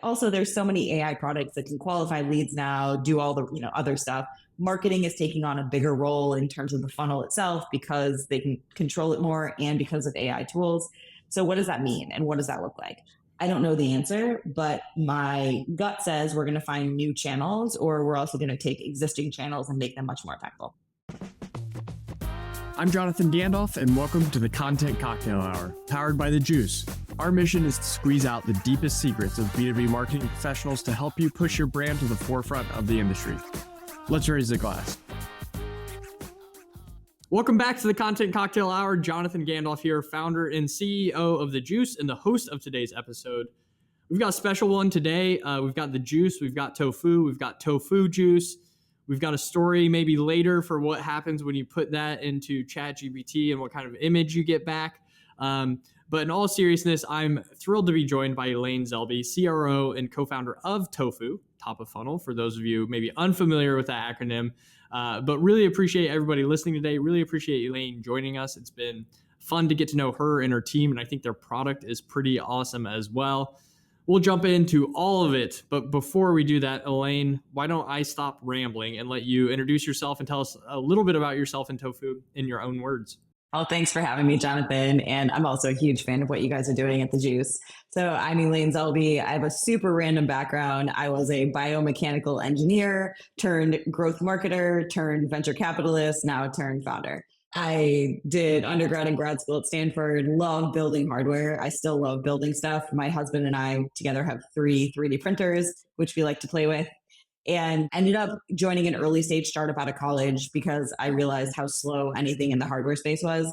Also, there's so many AI products that can qualify leads now, do all the other stuff. Marketing is taking on a bigger role in terms of the funnel itself because they can control it more and because of AI tools. So what does that mean and what does that look like? I don't know the answer, but my gut says we're going to find new channels, or we're also going to take existing channels and make them much more impactful. I'm Jonathan Gandalf, and welcome to the Content Cocktail Hour, powered by The Juice. Our mission is to squeeze out the deepest secrets of B2B marketing professionals to help you push your brand to the forefront of the industry. Let's raise the glass. Welcome back to the Content Cocktail Hour. Jonathan Gandalf here, founder and CEO of The Juice and the host of today's episode. We've got a special one today. We've got The Juice, we've got Tofu, we've got Tofu Juice. We've got a story maybe later for what happens when you put that into ChatGPT and what kind of image you get back. But in all seriousness, I'm thrilled to be joined by Elaine Zelby, CRO and co-founder of Tofu, top of funnel, for those of you maybe unfamiliar with that acronym. But really appreciate everybody listening today. Really appreciate Elaine joining us. It's been fun to get to know her and her team, and I think their product is pretty awesome as well. We'll jump into all of it, but before we do that, Elaine, why don't I stop rambling and let you introduce yourself and tell us a little bit about yourself and Tofu in your own words. Oh, thanks for having me, Jonathan. And I'm also a huge fan of what you guys are doing at The Juice. So I'm Elaine Zelby. I have a super random background. I was a biomechanical engineer turned growth marketer, turned venture capitalist, now turned founder. I did undergrad and grad school at Stanford, love building hardware. I still love building stuff. My husband and I together have 3 3D printers, which we like to play with, and ended up joining an early stage startup out of college because I realized how slow anything in the hardware space was.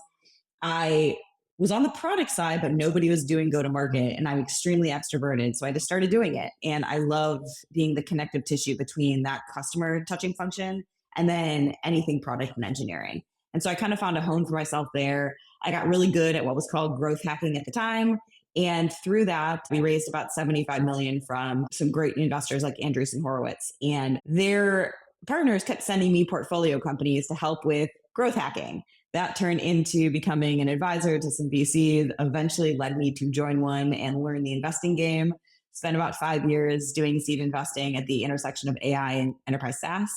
I was on the product side, but nobody was doing go to market, and I'm extremely extroverted. So I just started doing it. And I love being the connective tissue between that customer touching function and then anything product and engineering. And so I kind of found a home for myself there. I got really good at what was called growth hacking at the time. And through that, we raised about 75 million from some great investors like Andreessen Horowitz. And their partners kept sending me portfolio companies to help with growth hacking. That turned into becoming an advisor to some VCs, eventually led me to join one and learn the investing game. Spent about 5 years doing seed investing at the intersection of AI and enterprise SaaS.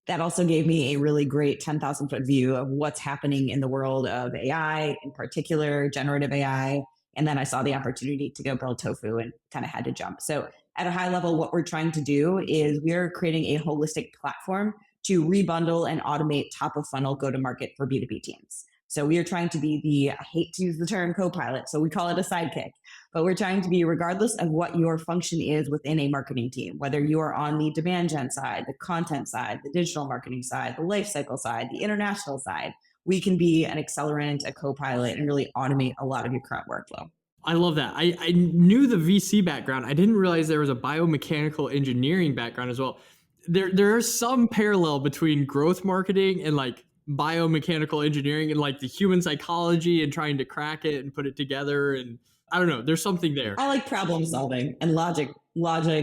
That also gave me a really great 10,000 foot view of what's happening in the world of AI, in particular, generative AI. And then I saw the opportunity to go build Tofu and kind of had to jump. So at a high level, what we're trying to do is we're creating a holistic platform to rebundle and automate top of funnel go-to-market for B2B teams. So we are trying to be I hate to use the term co-pilot, so we call it a sidekick, but we're trying to be, regardless of what your function is within a marketing team, whether you are on the demand gen side, the content side, the digital marketing side, the lifecycle side, the international side, we can be an accelerant, a co-pilot, and really automate a lot of your current workflow. I love that. I knew the VC background. I didn't realize there was a biomechanical engineering background as well. There is some parallel between growth marketing and like biomechanical engineering and like the human psychology and trying to crack it and put it together. And I don't know, there's something there. I like problem solving and logic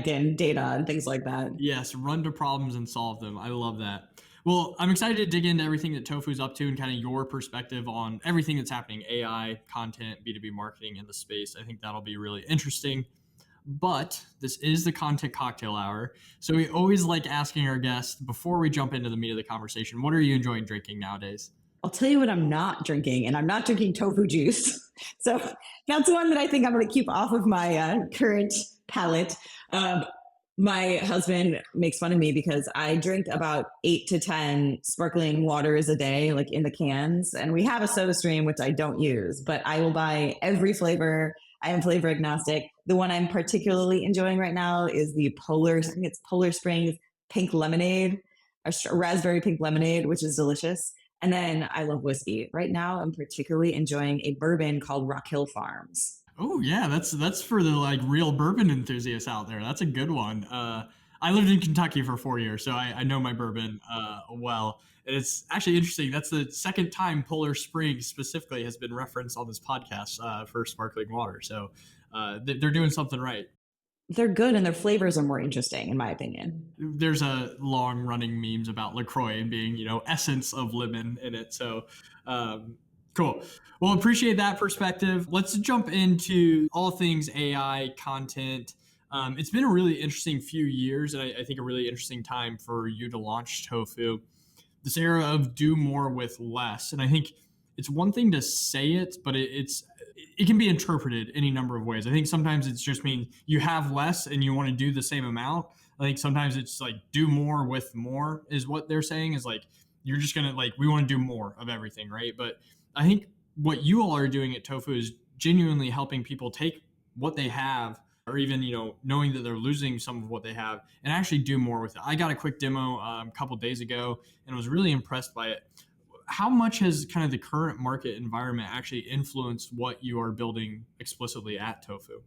and data and things like that. Yes, run to problems and solve them. I love that. Well, I'm excited to dig into everything that Tofu's up to and kind of your perspective on everything that's happening, AI, content, B2B marketing in the space. I think that'll be really interesting. But this is the Content Cocktail Hour. So we always like asking our guests before we jump into the meat of the conversation, what are you enjoying drinking nowadays? I'll tell you what I'm not drinking, and I'm not drinking tofu juice. So that's one that I think I'm going to keep off of my current palate. My husband makes fun of me because I drink about 8 to 10 sparkling waters a day, like in the cans. And we have a soda stream, which I don't use, but I will buy every flavor. I am flavor agnostic. The one I'm particularly enjoying right now is I think it's Polar Springs pink lemonade, or raspberry pink lemonade, which is delicious. And then I love whiskey. Right now, I'm particularly enjoying a bourbon called Rock Hill Farms. Oh yeah, that's for the like real bourbon enthusiasts out there. That's a good one. I lived in Kentucky for 4 years, so I know my bourbon well. And it's actually interesting. That's the second time Polar Springs specifically has been referenced on this podcast for sparkling water. So they're doing something right. They're good and their flavors are more interesting, in my opinion. There's a long running memes about LaCroix being, essence of lemon in it. So cool. Well, appreciate that perspective. Let's jump into all things AI, content, It's been a really interesting few years, and I think a really interesting time for you to launch Tofu. This era of do more with less, and I think it's one thing to say it, but it can be interpreted any number of ways. I think sometimes it's just mean you have less and you want to do the same amount. I think sometimes it's like do more with more is what they're saying, is like you're just gonna like we want to do more of everything, right? But I think what you all are doing at Tofu is genuinely helping people take what they have, or even knowing that they're losing some of what they have, and actually do more with it. I got a quick demo a couple days ago and was really impressed by it. How much has kind of the current market environment actually influenced what you are building explicitly at Tofu?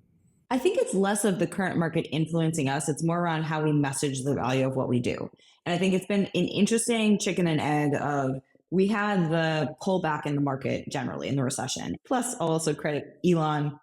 I think it's less of the current market influencing us. It's more around how we message the value of what we do. And I think it's been an interesting chicken and egg of we had the pullback in the market generally in the recession. Plus, I'll also credit Elon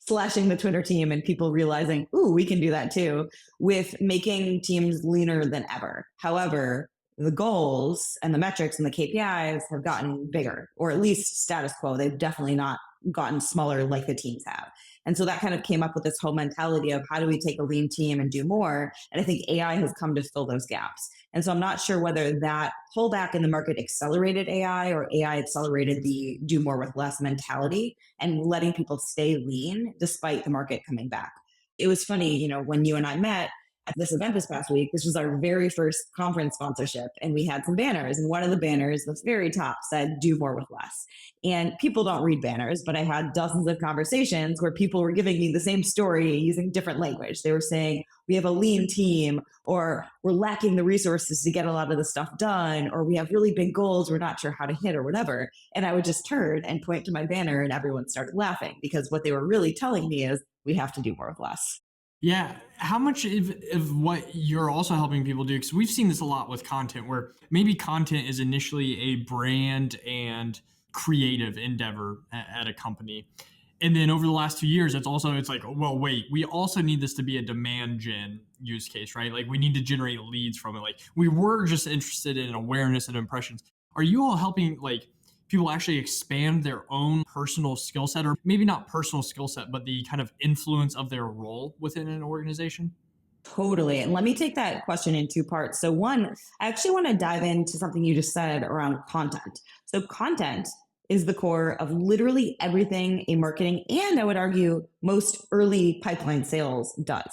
slashing the Twitter team and people realizing, ooh, we can do that too, with making teams leaner than ever. However, the goals and the metrics and the KPIs have gotten bigger, or at least status quo. They've definitely not gotten smaller like the teams have. And so that kind of came up with this whole mentality of how do we take a lean team and do more? And I think AI has come to fill those gaps. And so I'm not sure whether that pullback in the market accelerated AI or AI accelerated the do more with less mentality and letting people stay lean despite the market coming back. It was funny, when you and I met at this event this past week, this was our very first conference sponsorship, and we had some banners. And one of the banners, the very top, said, do more with less. And people don't read banners, but I had dozens of conversations where people were giving me the same story using different language. They were saying, we have a lean team, or we're lacking the resources to get a lot of the stuff done, or we have really big goals we're not sure how to hit, or whatever. And I would just turn and point to my banner, and everyone started laughing because what they were really telling me is, we have to do more with less. Yeah. How much of what you're also helping people do? Because we've seen this a lot with content where maybe content is initially a brand and creative endeavor at a company. And then over the last 2 years, it's like, well, wait, we also need this to be a demand gen use case, right? Like we need to generate leads from it. Like we were just interested in awareness and impressions. Are you all helping like people actually expand their own personal skill set, or maybe not personal skill set, but the kind of influence of their role within an organization? Totally. And let me take that question in two parts. So, one, I actually want to dive into something you just said around content. So, content is the core of literally everything a marketing and I would argue most early pipeline sales does.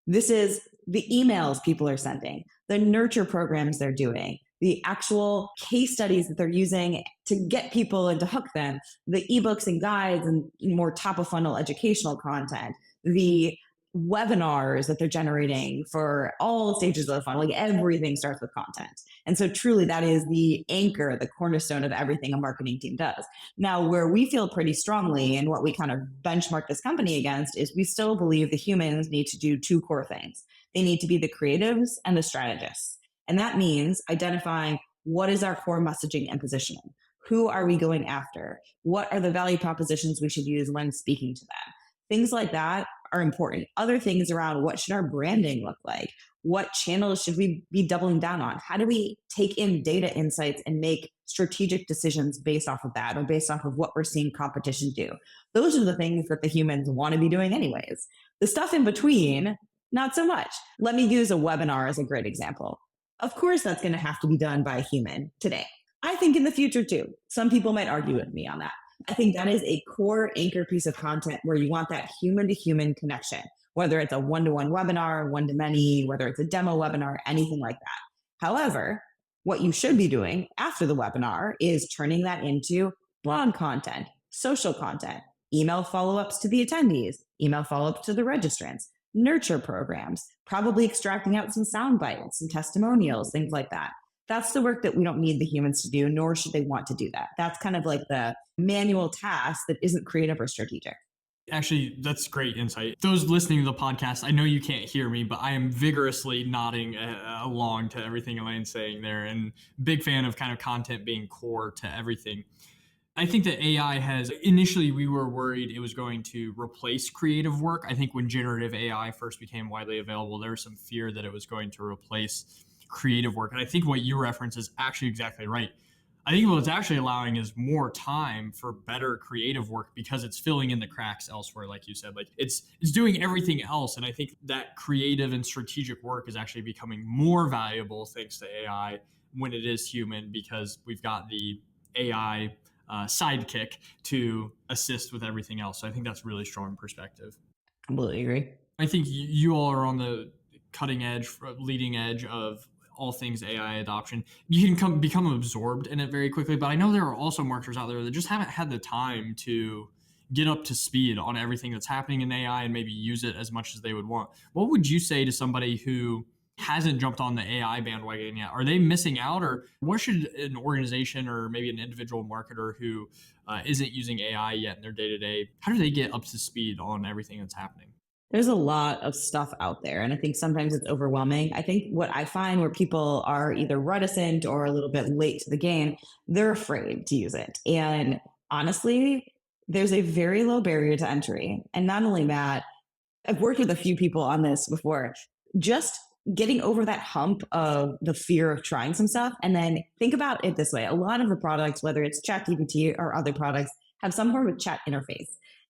This is the emails people are sending, the nurture programs they're doing, the actual case studies that they're using to get people and to hook them, the ebooks and guides and more top of funnel educational content, the webinars that they're generating for all stages of the funnel. Like everything starts with content. And so truly that is the anchor, the cornerstone of everything a marketing team does. Now, where we feel pretty strongly and what we kind of benchmark this company against is we still believe the humans need to do two core things. They need to be the creatives and the strategists. And that means identifying what is our core messaging and positioning. Who are we going after? What are the value propositions we should use when speaking to them? Things like that are important. Other things around what should our branding look like? What channels should we be doubling down on? How do we take in data insights and make strategic decisions based off of that or based off of what we're seeing competition do? Those are the things that the humans want to be doing anyways. The stuff in between, not so much. Let me use a webinar as a great example. Of course, that's going to have to be done by a human today. I think in the future too. Some people might argue with me on that. I think that is a core anchor piece of content where you want that human to human connection, whether it's a one-to-one webinar, one-to-many, whether it's a demo webinar, anything like that. However, what you should be doing after the webinar is turning that into blog content, social content, email follow-ups to the attendees, email follow-ups to the registrants, nurture programs, probably extracting out some sound bites, some testimonials, things like that. That's the work that we don't need the humans to do, nor should they want to do that. That's kind of like the manual task that isn't creative or strategic. Actually, that's great insight. Those listening to the podcast, I know you can't hear me, but I am vigorously nodding along to everything Elaine's saying there, and big fan of kind of content being core to everything. I think that AI has, initially we were worried it was going to replace creative work. I think when generative AI first became widely available, there was some fear that it was going to replace creative work. And I think what you reference is actually exactly right. I think what it's actually allowing is more time for better creative work because it's filling in the cracks elsewhere, like you said. Like it's doing everything else. And I think that creative and strategic work is actually becoming more valuable thanks to AI when it is human, because we've got the AI sidekick to assist with everything else. So I think that's really strong perspective. Completely agree. I think you all are on the cutting edge, leading edge of all things AI adoption. You can become absorbed in it very quickly, but I know there are also marketers out there that just haven't had the time to get up to speed on everything that's happening in AI and maybe use it as much as they would want. What would you say to somebody who hasn't jumped on the AI bandwagon yet? Are they missing out, or what should an organization or maybe an individual marketer who isn't using AI yet in their day to day, how do they get up to speed on everything that's happening? There's a lot of stuff out there, and I think sometimes it's overwhelming. I think what I find where people are either reticent or a little bit late to the game, they're afraid to use it. And honestly, there's a very low barrier to entry. And not only that, I've worked with a few people on this before. Just getting over that hump of the fear of trying some stuff. And then think about it this way. A lot of the products, whether it's ChatGPT or other products, have some form of chat interface.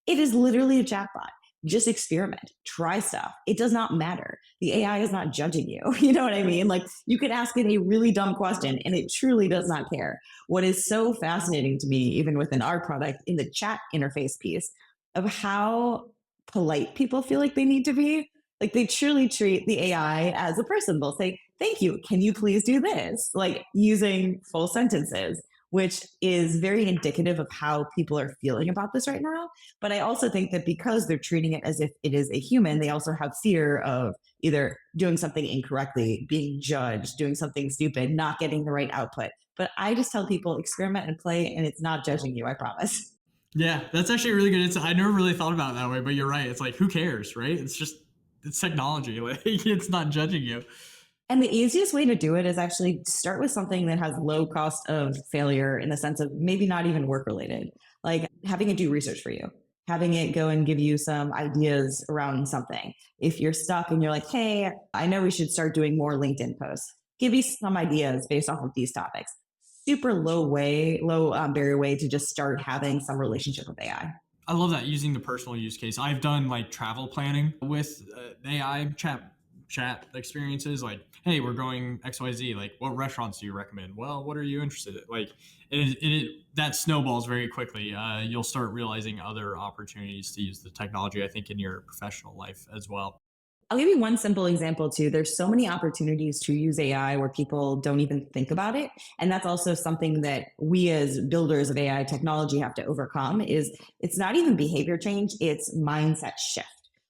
It is literally a chatbot. Just experiment, try stuff. It does not matter. The AI is not judging you. You know what I mean? Like, you could ask it a really dumb question and it truly does not care. What is so fascinating to me, even within our product, in the chat interface piece, of how polite people feel like they need to be. Like, they truly treat the AI as a person. They'll say, "Thank you. Can you please do this?" Like, using full sentences, which is very indicative of how people are feeling about this right now. But I also think that because they're treating it as if it is a human, they also have fear of either doing something incorrectly, being judged, doing something stupid, not getting the right output. But I just tell people, experiment and play, and it's not judging you, I promise. Yeah, that's actually a really good insight. I never really thought about it that way, but you're right. It's like, who cares, right? It's technology. Like, it's not judging you. And the easiest way to do it is actually start with something that has low cost of failure, in the sense of maybe not even work related, like having it do research for you, having it go and give you some ideas around something. If you're stuck and you're like, "Hey, I know we should start doing more LinkedIn posts," give you some ideas based off of these topics. Super low barrier way to just start having some relationship with AI. I love that, using the personal use case. I've done like travel planning with AI chat experiences. Like, hey, we're going XYZ. Like, what restaurants do you recommend? Well, what are you interested in? Like, that snowballs very quickly. You'll start realizing other opportunities to use the technology, I think, in your professional life as well. I'll give you one simple example too. There's so many opportunities to use AI where people don't even think about it. And that's also something that we as builders of AI technology have to overcome. Is it's not even behavior change, it's mindset shift.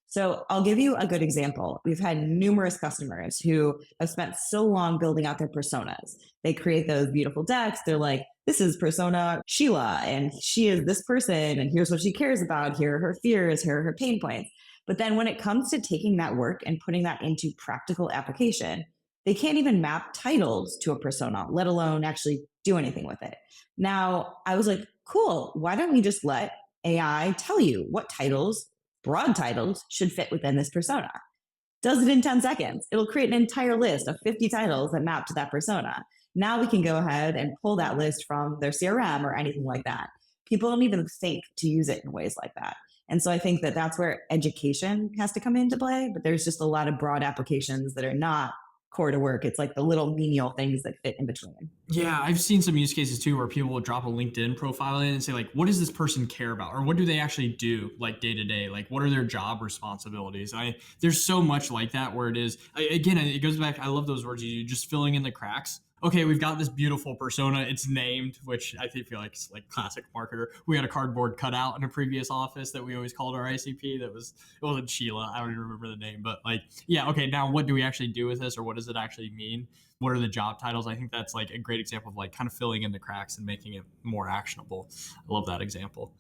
So I'll give you a good example. We've had numerous customers who have spent so long building out their personas. They create those beautiful decks. They're like, "This is persona Sheila, and she is this person, and here's what she cares about. Here are her fears, here are her pain points." But then when it comes to taking that work and putting that into practical application, they can't even map titles to a persona, let alone actually do anything with it. Now, I was like, cool, why don't we just let AI tell you what titles, broad titles, should fit within this persona? Does it in 10 seconds. It'll create an entire list of 50 titles that map to that persona. Now we can go ahead and pull that list from their CRM or anything like that. People don't even think to use it in ways like that. And so I think that that's where education has to come into play. But there's just a lot of broad applications that are not core to work. It's like the little menial things that fit in between. Yeah, I've seen some use cases too where people will drop a LinkedIn profile in and say, like, what does this person care about? Or what do they actually do, like, day to day? Like, what are their job responsibilities? There's so much like that where it is, again, it goes back. I love those words you use, just filling in the cracks. Okay, we've got this beautiful persona. It's named, which I think feel like it's like classic marketer. We had a cardboard cutout in a previous office that we always called our ICP. It wasn't Sheila. I don't even remember the name, but like, yeah, okay, now what do we actually do with this, or what does it actually mean? What are the job titles? I think that's like a great example of like kind of filling in the cracks and making it more actionable. I love that example.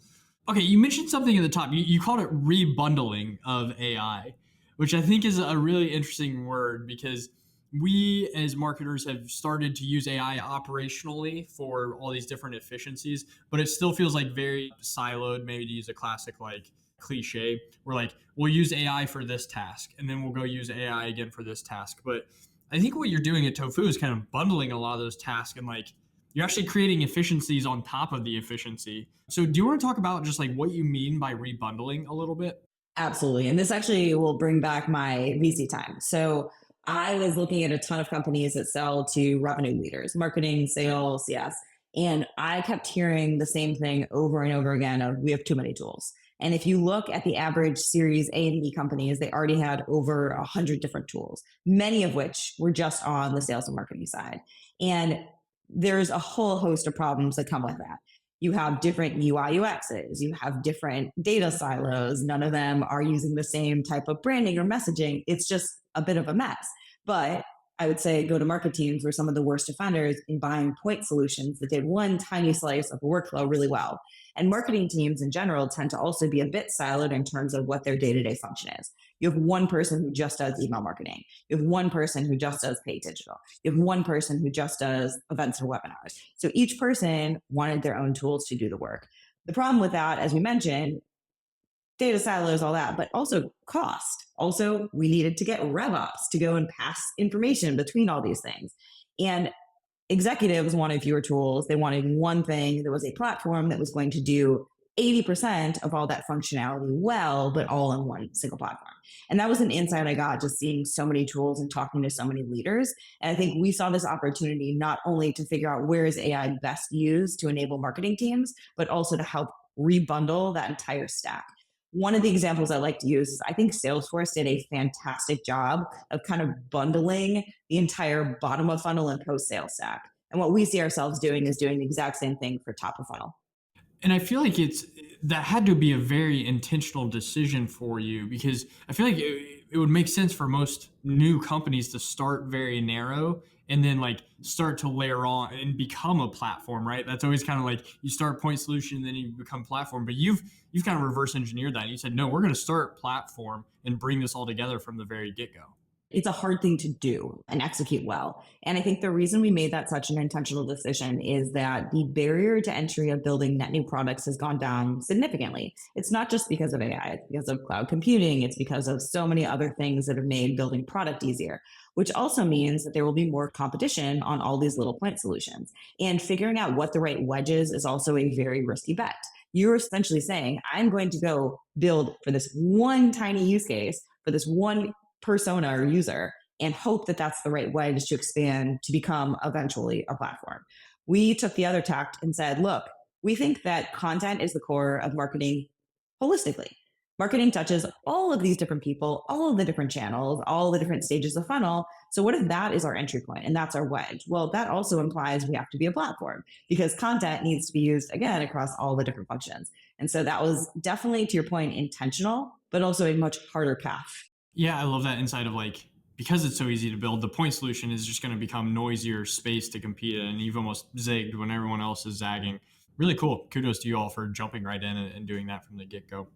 Okay, you mentioned something at the top. You called it rebundling of AI, which I think is a really interesting word, because we as marketers have started to use AI operationally for all these different efficiencies, but it still feels like very siloed, maybe to use a classic like cliche. We're like, we'll use AI for this task, and then we'll go use AI again for this task. But I think what you're doing at Tofu is kind of bundling a lot of those tasks and like You're actually creating efficiencies on top of the efficiency. So do you want to talk about just like what you mean by rebundling a little bit? Absolutely. And this actually will bring back my VC time. So I was looking at a ton of companies that sell to revenue leaders, marketing, sales, yes. And I kept hearing the same thing over and over again of we have too many tools. And if you look at the average Series A and B companies, they already had over 100 different tools, many of which were just on the sales and marketing side. And there's a whole host of problems that come with that. You have different UI UXs, you have different data silos. None of them are using the same type of branding or messaging. It's just a bit of a mess. But I would say go to market teams were some of the worst offenders in buying point solutions that did one tiny slice of a workflow really well. And marketing teams in general tend to also be a bit siloed in terms of what their day to day function is. You have one person who just does email marketing. You have one person who just does paid digital. You have one person who just does events or webinars. So each person wanted their own tools to do the work. The problem with that, as we mentioned, data silos, all that, but also cost. Also, we needed to get RevOps to go and pass information between all these things. And executives wanted fewer tools. They wanted one thing that was a platform that was going to do 80% of all that functionality well, but all in one single platform. And that was an insight I got just seeing so many tools and talking to so many leaders. And I think we saw this opportunity not only to figure out where is AI best used to enable marketing teams, but also to help rebundle that entire stack. One of the examples I like to use is I think Salesforce did a fantastic job of kind of bundling the entire bottom of funnel and post sales stack. And what we see ourselves doing is doing the exact same thing for top of funnel. And I feel like that had to be a very intentional decision for you, because I feel like it would make sense for most new companies to start very narrow and then like start to layer on and become a platform, right? That's always kind of like you start point solution, then you become platform. But you've kind of reverse engineered that. And you said, no, we're going to start platform and bring this all together from the very get go. It's a hard thing to do and execute well. And I think the reason we made that such an intentional decision is that the barrier to entry of building net new products has gone down significantly. It's not just because of AI, it's because of cloud computing, it's because of so many other things that have made building product easier, which also means that there will be more competition on all these little point solutions. And figuring out what the right wedge is also a very risky bet. You're essentially saying, I'm going to go build for this one tiny use case, for this one persona or user, and hope that that's the right wedge to expand to become eventually a platform. We took the other tact and said, look, we think that content is the core of marketing holistically. Marketing touches all of these different people, all of the different channels, all the different stages of funnel. So what if that is our entry point and that's our wedge? Well, that also implies we have to be a platform because content needs to be used again across all the different functions. And so that was definitely, to your point, intentional, but also a much harder path. Yeah, I love that insight of like, because it's so easy to build, the point solution is just going to become noisier space to compete in. And you've almost zigged when everyone else is zagging. Really cool. Kudos to you all for jumping right in and doing that from the get go.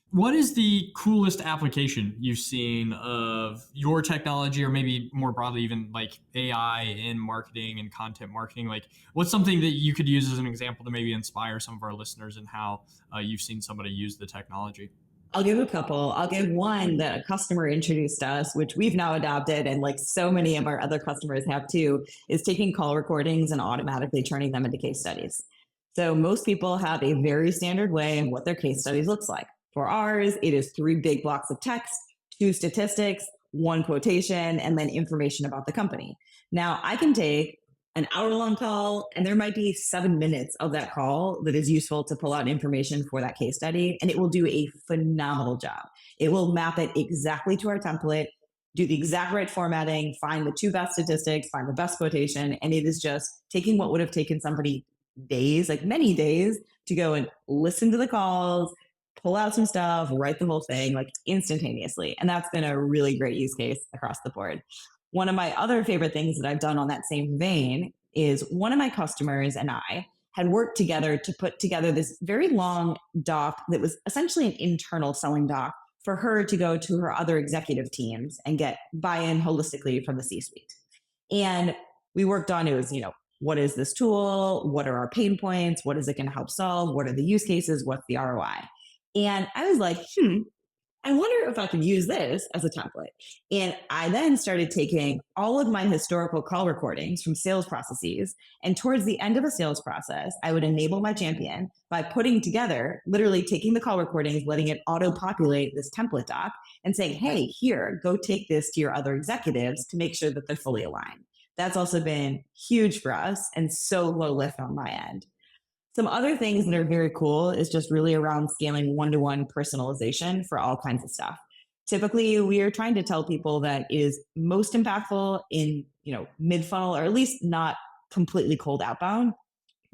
What is the coolest application you've seen of your technology, or maybe more broadly, even like AI in marketing and content marketing? Like, what's something that you could use as an example to maybe inspire some of our listeners and how you've seen somebody use the technology? I'll give a couple. I'll give one that a customer introduced us, which we've now adopted, and like so many of our other customers have too, is taking call recordings and automatically turning them into case studies. So most people have a very standard way of what their case studies looks like. For ours, it is 3 big blocks of text, 2 statistics, 1 quotation, and then information about the company. Now I can take an hour-long call, and there might be 7 minutes of that call that is useful to pull out information for that case study, and it will do a phenomenal job. It will map it exactly to our template, do the exact right formatting, find the 2 best statistics, find the best quotation, and it is just taking what would have taken somebody days, like many days, to go and listen to the calls, pull out some stuff, write the whole thing like instantaneously. And that's been a really great use case across the board. One of my other favorite things that I've done on that same vein is one of my customers and I had worked together to put together this very long doc that was essentially an internal selling doc for her to go to her other executive teams and get buy-in holistically from the C-suite. And we worked on it was, what is this tool? What are our pain points? What is it going to help solve? What are the use cases? What's the ROI? And I was like, I wonder if I can use this as a template. And I then started taking all of my historical call recordings from sales processes. And towards the end of a sales process, I would enable my champion by putting together, literally taking the call recordings, letting it auto populate this template doc and saying, hey, here, go take this to your other executives to make sure that they're fully aligned. That's also been huge for us and so low lift on my end. Some other things that are very cool is just really around scaling one-to-one personalization for all kinds of stuff. Typically, we are trying to tell people that it is most impactful in, mid-funnel, or at least not completely cold outbound,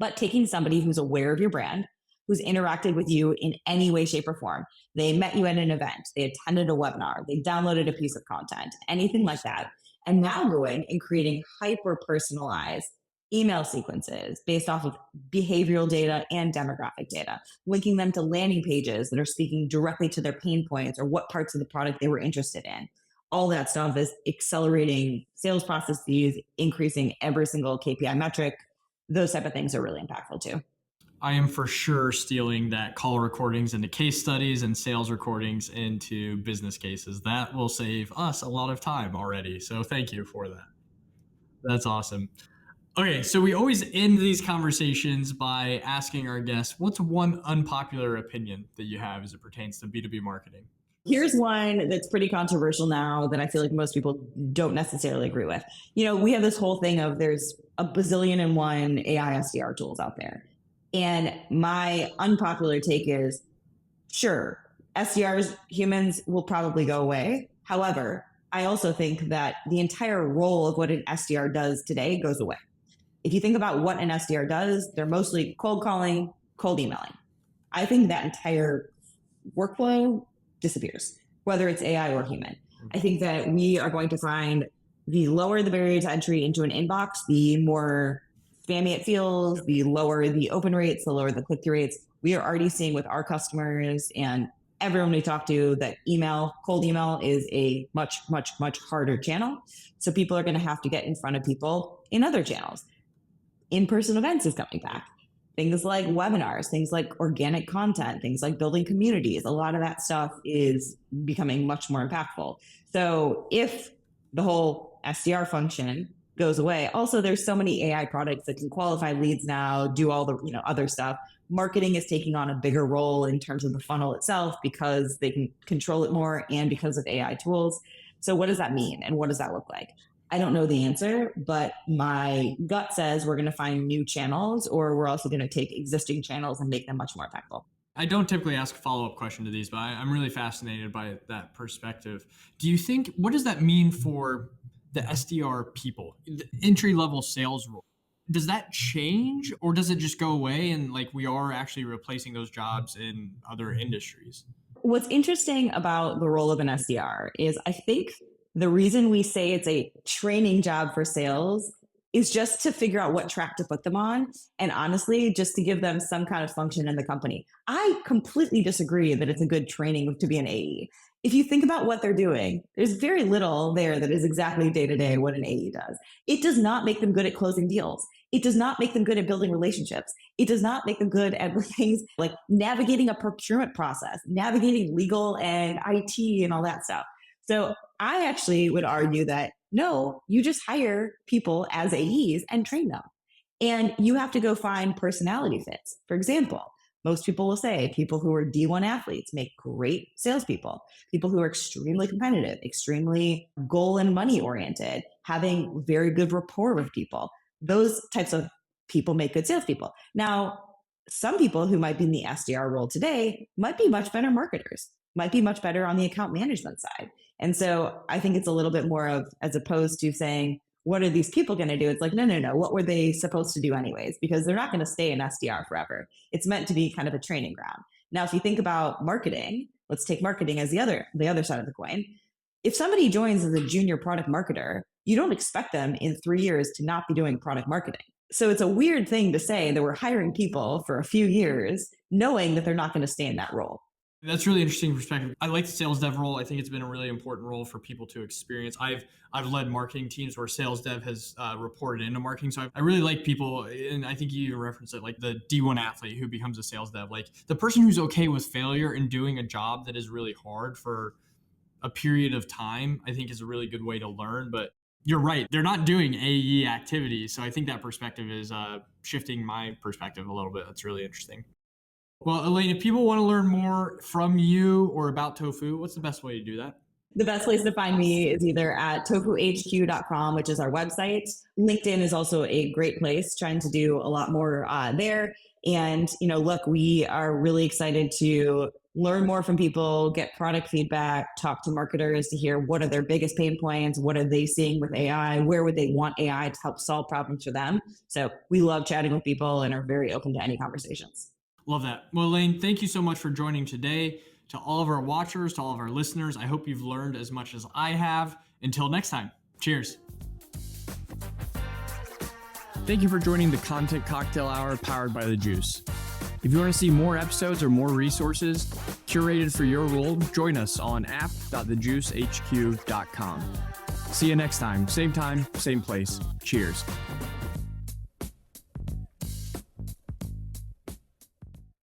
but taking somebody who's aware of your brand, who's interacted with you in any way, shape, or form. They met you at an event, they attended a webinar, they downloaded a piece of content, anything like that. And now going and creating hyper personalized email sequences based off of behavioral data and demographic data, linking them to landing pages that are speaking directly to their pain points or what parts of the product they were interested in. All that stuff is accelerating sales processes, increasing every single KPI metric. Those type of things are really impactful too. I am for sure stealing that call recordings into case studies and sales recordings into business cases. That will save us a lot of time already. So thank you for that. That's awesome. Okay, so we always end these conversations by asking our guests, what's one unpopular opinion that you have as it pertains to B2B marketing? Here's one that's pretty controversial now that I feel like most people don't necessarily agree with. We have this whole thing of there's a bazillion and one AI SDR tools out there. And my unpopular take is, sure, SDRs, humans will probably go away. However, I also think that the entire role of what an SDR does today goes away. If you think about what an SDR does, they're mostly cold calling, cold emailing. I think that entire workflow disappears, whether it's AI or human. I think that we are going to find the lower the barrier to entry into an inbox, the more spammy it feels, the lower the open rates, the lower the click-through rates. We are already seeing with our customers and everyone we talk to that cold email is a much, much, much harder channel. So people are going to have to get in front of people in other channels. In-person events is coming back. Things like webinars, things like organic content, things like building communities. A lot of that stuff is becoming much more impactful. So if the whole SDR function goes away, also there's so many AI products that can qualify leads now, do all the other stuff. Marketing is taking on a bigger role in terms of the funnel itself because they can control it more and because of AI tools. So what does that mean and what does that look like? I don't know the answer, but my gut says we're going to find new channels, or we're also going to take existing channels and make them much more impactful. I don't typically ask a follow-up question to these, but I'm really fascinated by that perspective. Do you think, what does that mean for the SDR people, the entry-level sales role? Does that change, or does it just go away and we are actually replacing those jobs in other industries? What's interesting about the role of an SDR is I think the reason we say it's a training job for sales is just to figure out what track to put them on. And honestly, just to give them some kind of function in the company. I completely disagree that it's a good training to be an AE. If you think about what they're doing, there's very little there that is exactly day to day what an AE does. It does not make them good at closing deals. It does not make them good at building relationships. It does not make them good at things like navigating a procurement process, navigating legal and IT and all that stuff. So I actually would argue that no, you just hire people as AEs and train them. And you have to go find personality fits. For example, most people will say people who are D1 athletes make great salespeople. People who are extremely competitive, extremely goal and money oriented, having very good rapport with people. Those types of people make good salespeople. Now, some people who might be in the SDR role today might be much better marketers, might be much better on the account management side. And so I think it's a little bit more of, as opposed to saying, what are these people going to do? It's like, no. What were they supposed to do anyways? Because they're not going to stay in SDR forever. It's meant to be kind of a training ground. Now, if you think about marketing, let's take marketing as the other side of the coin. If somebody joins as a junior product marketer, you don't expect them in 3 years to not be doing product marketing. So it's a weird thing to say that we're hiring people for a few years, knowing that they're not going to stay in that role. That's really interesting perspective. I like the sales dev role. I think it's been a really important role for people to experience. I've led marketing teams where sales dev has reported into marketing. So I really like people, and I think you even referenced it, like the D1 athlete who becomes a sales dev. Like the person who's okay with failure and doing a job that is really hard for a period of time, I think is a really good way to learn. But you're right, they're not doing AE activities. So I think that perspective is shifting my perspective a little bit. That's really interesting. Well, Elaine, if people want to learn more from you or about Tofu, what's the best way to do that? The best place to find me is either at tofuhq.com, which is our website. LinkedIn is also a great place, trying to do a lot more there. And, look, we are really excited to learn more from people, get product feedback, talk to marketers to hear what are their biggest pain points, what are they seeing with AI, where would they want AI to help solve problems for them. So we love chatting with people and are very open to any conversations. Love that. Well, Elaine, thank you so much for joining today. To all of our watchers, to all of our listeners, I hope you've learned as much as I have. Until next time, cheers. Thank you for joining the Content Cocktail Hour powered by The Juice. If you want to see more episodes or more resources curated for your role, join us on app.thejuicehq.com. See you next time, same place. Cheers.